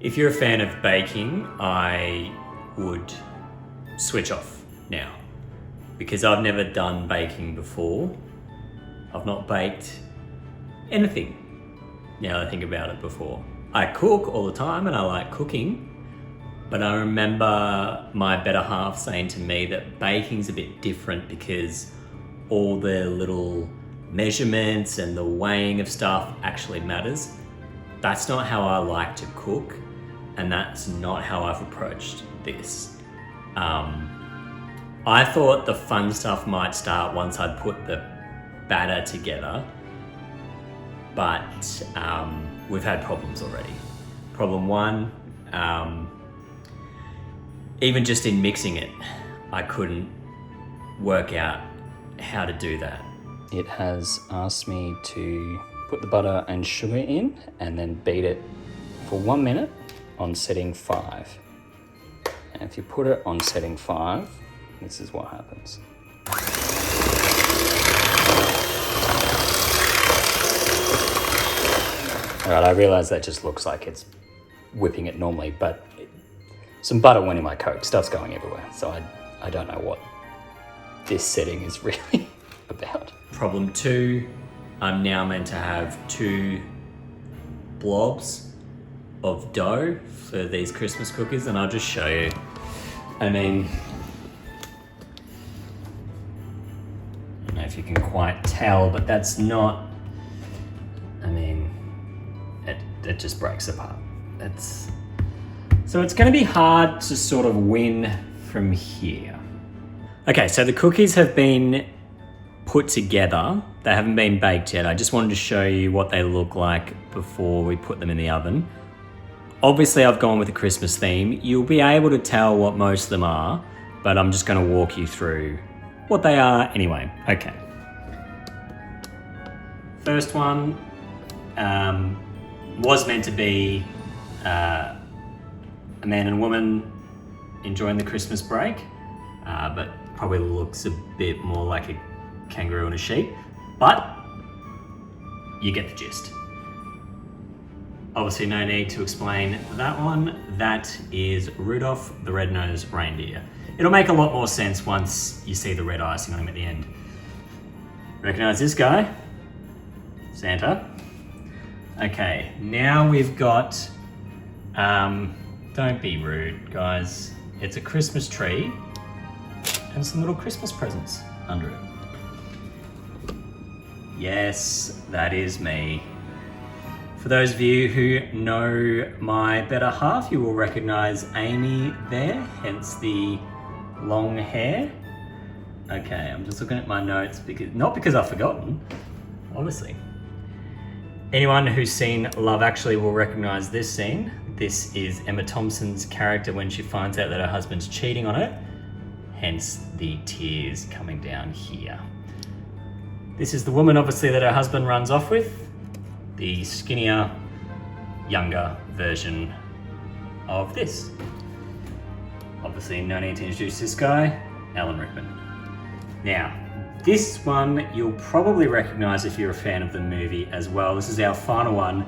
If you're a fan of baking, I would switch off now because I've never done baking before. I've not baked anything now that I think about it before. I cook all the time and I like cooking, but I remember my better half saying to me that baking's a bit different because all the little measurements and the weighing of stuff actually matters. That's not how I like to cook, and that's not how I've approached this. I thought the fun stuff might start once I'd put the batter together, but we've had problems already. Problem one, even just in mixing it, I couldn't work out how to do that. It has asked me to put the butter and sugar in and then beat it for 1 minute on setting 5. And if you put it on setting 5, this is what happens. All right, I realize that just looks like it's whipping it normally, but some butter went in my Coke, stuff's going everywhere. So I don't know what this setting is really about. Problem 2, I'm now meant to have 2 blobs of dough for these Christmas cookies, and I'll just show you. I mean, I don't know if you can quite tell, but that's not, I mean, it just breaks apart. So it's going to be hard to sort of win from here. Okay, so the cookies have been put together. They haven't been baked yet. I just wanted to show you what they look like before we put them in the oven. Obviously, I've gone with a Christmas theme. You'll be able to tell what most of them are, but I'm just going to walk you through what they are anyway. Okay. First one was meant to be a man and a woman enjoying the Christmas break, but probably looks a bit more like a kangaroo and a sheep, but you get the gist. Obviously no need to explain that one. That is Rudolph the Red-Nosed Reindeer. It'll make a lot more sense once you see the red icing on him at the end. Recognize this guy? Santa. Okay, now we've got, don't be rude guys, it's a Christmas tree and some little Christmas presents under it. Yes, that is me. For those of you who know my better half, you will recognize Amy there, hence the long hair. Okay, I'm just looking at my notes, not because I've forgotten, obviously. Anyone who's seen Love Actually will recognize this scene. This is Emma Thompson's character when she finds out that her husband's cheating on her, hence the tears coming down here. This is the woman, obviously, that her husband runs off with, the skinnier, younger version of this. Obviously, no need to introduce this guy, Alan Rickman. Now, this one you'll probably recognize if you're a fan of the movie as well. This is our final one.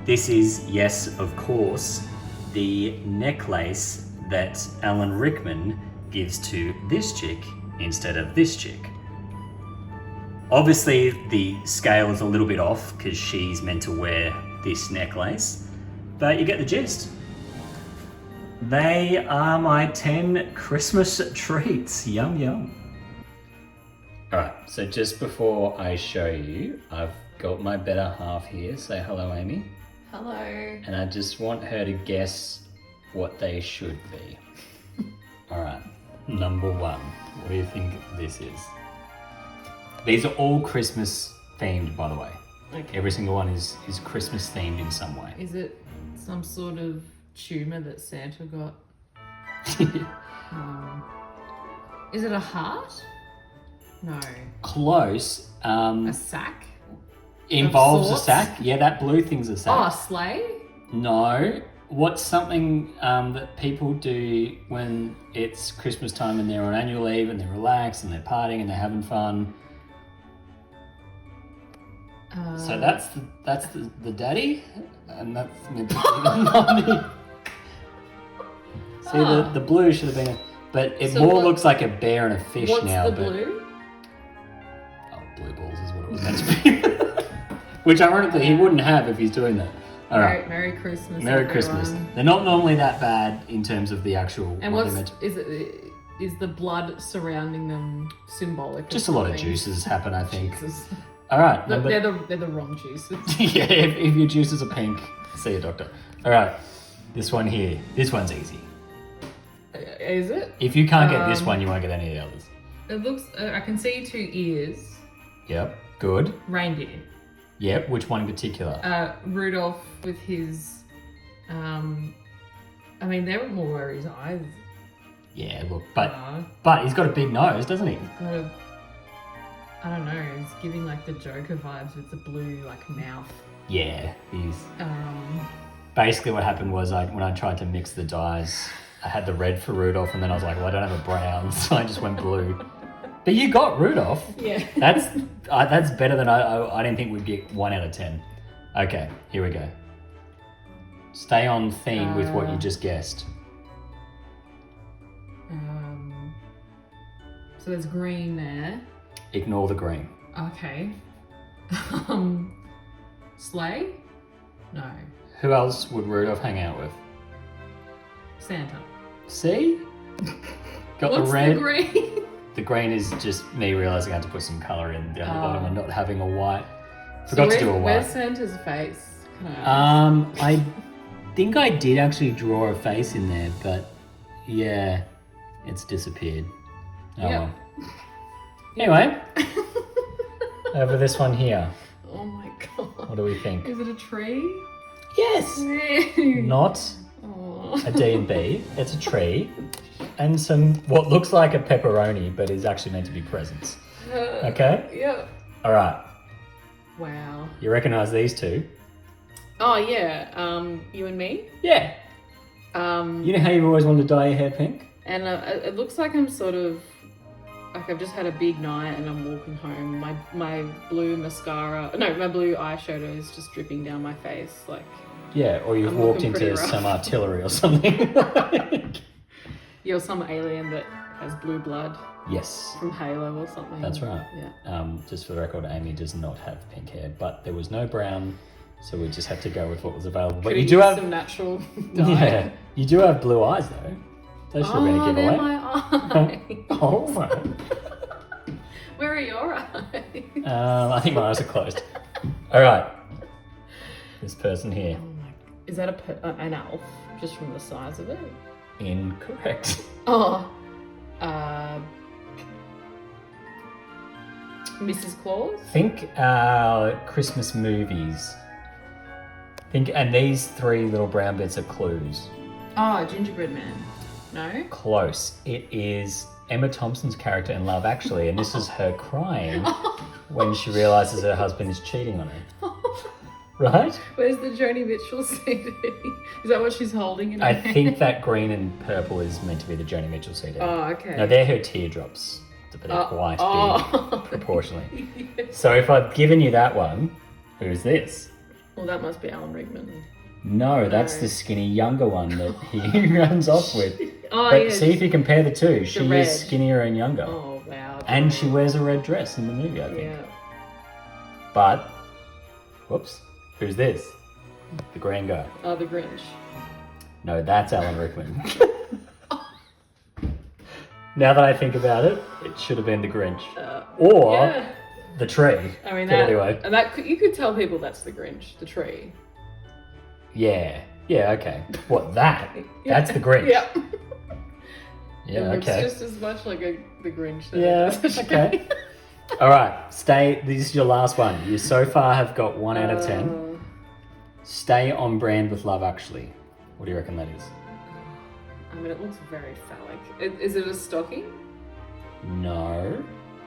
This is, yes, of course, the necklace that Alan Rickman gives to this chick instead of this chick. Obviously, the scale is a little bit off because she's meant to wear this necklace, but you get the gist. They are my 10 Christmas treats. Yum, yum. All right, so just before I show you, I've got my better half here. Say hello, Amy. Hello. And I just want her to guess what they should be. All right, number 1. What do you think this is? These are all Christmas themed, by the way. Okay. Every single one is Christmas themed in some way. Is it some sort of tumor that Santa got? Is it a heart? No. Close. A sack? Involves a sorts? sack. Yeah, that blue thing's a Oh, sack. a sleigh? No. What's something that people do when it's Christmas time and they're on annual leave and they're relaxed and they're partying and they're having fun? So that's the daddy, and that's meant to be the mommy. See, the blue should have been, but it So more what- looks like a bear and a fish What's now. the but blue? Oh, blue balls is what it was meant to be. Which ironically he wouldn't have if he's doing that. All right. Merry Christmas. Merry everyone. Christmas. They're not normally that bad in terms of the actual. And what what's they're meant to- is the blood surrounding them symbolic? of Just a lot of something? juices happen, I think. Jesus. All right. They're Number... the wrong juices. yeah, if your juices are pink, see a doctor. All right. This one here. This one's easy. Is it? If you can't get this Um, one, you won't get any of the others. It looks. I can see 2 ears. Yep. Good. Reindeer. Yep. Which one in particular? Rudolph with his. I mean, they're more where his eyes Yeah. Look, but are. he's got a big nose, doesn't he? Got a. I don't know. It's giving like the Joker vibes with the blue like mouth. Yeah. He's. Um. Basically, what happened was when I tried to mix the dyes, I had the red for Rudolph, and then I was like, well, I don't have a brown, so I just went blue. But you got Rudolph. Yeah. That's better than I didn't think we'd get 1 out of 10. Okay, here we go. Stay on theme with what you just guessed. So there's green there. Ignore the green. Okay. Sleigh? No. Who else would Rudolph hang out with? Santa. See? Got What's the red. the green? The green is just me realizing I had to put some color in down the bottom and not having a white. So Forgot to do a white. Where's Santa's face? Can I ask? I think I did actually draw a face in there, but yeah, it's disappeared. Oh Yep. well. Anyway, over this one here. Oh my god. What do we think? Is it a tree? Yes. Not Oh. a D&B. It's a tree, and some what looks like a pepperoni, but is actually meant to be presents. Okay. Yeah. All right. Wow. You recognise these two? Oh yeah. You and me. Yeah. You know how you've always wanted to dye your hair pink? And it looks like I'm sort of like I've just had a big night and I'm walking home. My blue mascara, no, my blue eyeshadow is just dripping down my face. Like Yeah, or you've I'm walked looking into pretty rough. some artillery or something. you're some alien that has blue blood Yes, from Halo or something. that's right. Yeah. Just for the record, Amy does not have pink hair, but there was no brown, so we just had to go with what was available. But Could you have do used have, some natural dye. yeah, you do have blue eyes though. Those should have been a Oh, they're giveaway. my eyes. Oh my! Where are your eyes? I think my eyes are closed. All right, this person here. Oh my! Is that an elf? Just from the size of it? Incorrect. Oh, Mrs. Claus. Think Christmas movies. And these 3 little brown bits are clues. Oh, Gingerbread Man. No. Close. It is Emma Thompson's character in Love Actually, and this is her crying when she realizes her husband is cheating on her. Right? Where's the Joni Mitchell CD? Is that what she's holding in her I hand? think that green and purple is meant to be the Joni Mitchell CD. Oh, okay. No, they're her teardrops, but they're quite oh. big proportionally. So if I've given you that one, who's this? Well, that must be Alan Rickman. No, that's the skinny younger one that he runs off with. Oh, But yeah. see if you compare the two. She red. is skinnier and younger. Oh, wow. And she wears a red dress in the movie, I think. Yeah. But, whoops, who's this? The green guy. Oh, the Grinch. No, that's Alan Rickman. Now that I think about it, it should have been the Grinch. Or Yeah. the tree. I mean, But that, anyway. and that you could tell people that's the Grinch, the tree. Yeah. Yeah, okay. What, that? That's the Grinch. Yep. Yeah, It looks okay. just as much like the Grinch. That Yeah, it does. okay. All right, stay. This is your last one. You so far have got 1 out of 10. Stay on brand with Love Actually. What do you reckon that is? I mean, it looks very phallic. Is it a stocking? No,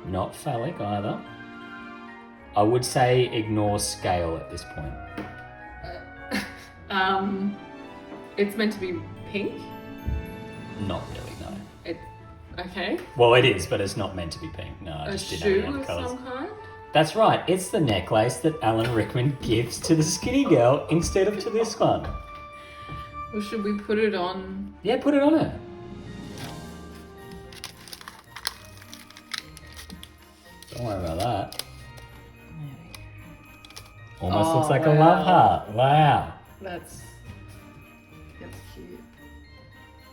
not phallic either. I would say ignore scale at this point. It's meant to be pink. Not really, no. Okay. Well, it is, but it's not meant to be pink. No, I A just didn't shoe have any of other colours. some kind. That's right. It's the necklace that Alan Rickman gives to the skinny girl instead of to this one. Or should we put it on? Yeah, put it on it. Don't worry about that. Almost looks like a love heart. Wow. That's cute.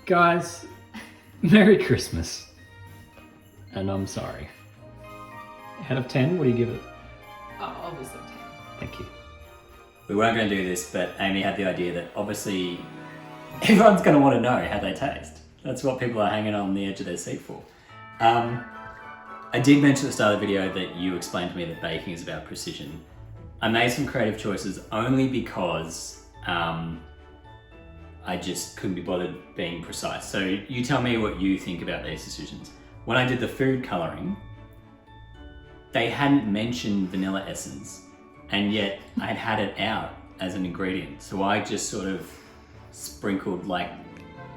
Guys, Merry Christmas. And I'm sorry. Out of 10, what do you give it? Oh, obviously 10. Thank you. We weren't going to do this, but Amy had the idea that obviously everyone's going to want to know how they taste. That's what people are hanging on the edge of their seat for. I did mention at the start of the video that you explained to me that baking is about precision. I made some creative choices only because I just couldn't be bothered being precise. So you tell me what you think about these decisions. When I did the food colouring, they hadn't mentioned vanilla essence, and yet I'd had it out as an ingredient. So I just sort of sprinkled like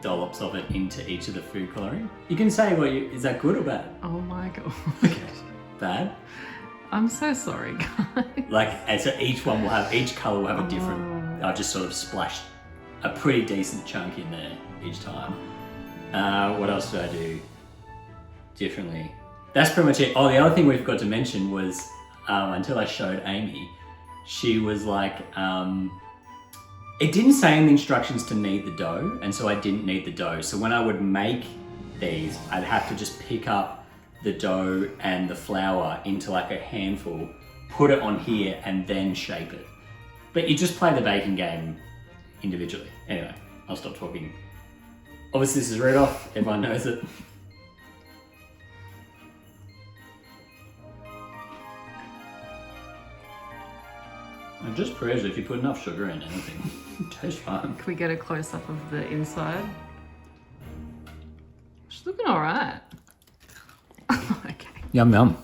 dollops of it into each of the food colouring. You can say is that good or bad? Oh my god. Okay. Bad? I'm so sorry, guys. Like, and so each colour will have a different, I've just sort of splashed a pretty decent chunk in there each time. What else did I do differently? That's pretty much it. Oh, the other thing we forgot to mention was, until I showed Amy, she was like, it didn't say in the instructions to knead the dough, and so I didn't knead the dough. So when I would make these, I'd have to just pick up the dough and the flour into like a handful, put it on here, and then shape it. But you just play the baking game individually. Anyway, I'll stop talking. Obviously this is Rudolph, everyone knows it. It just proves if you put enough sugar in anything, it tastes fine. Can we get a close up of the inside? She's looking alright. Okay. Yum yum.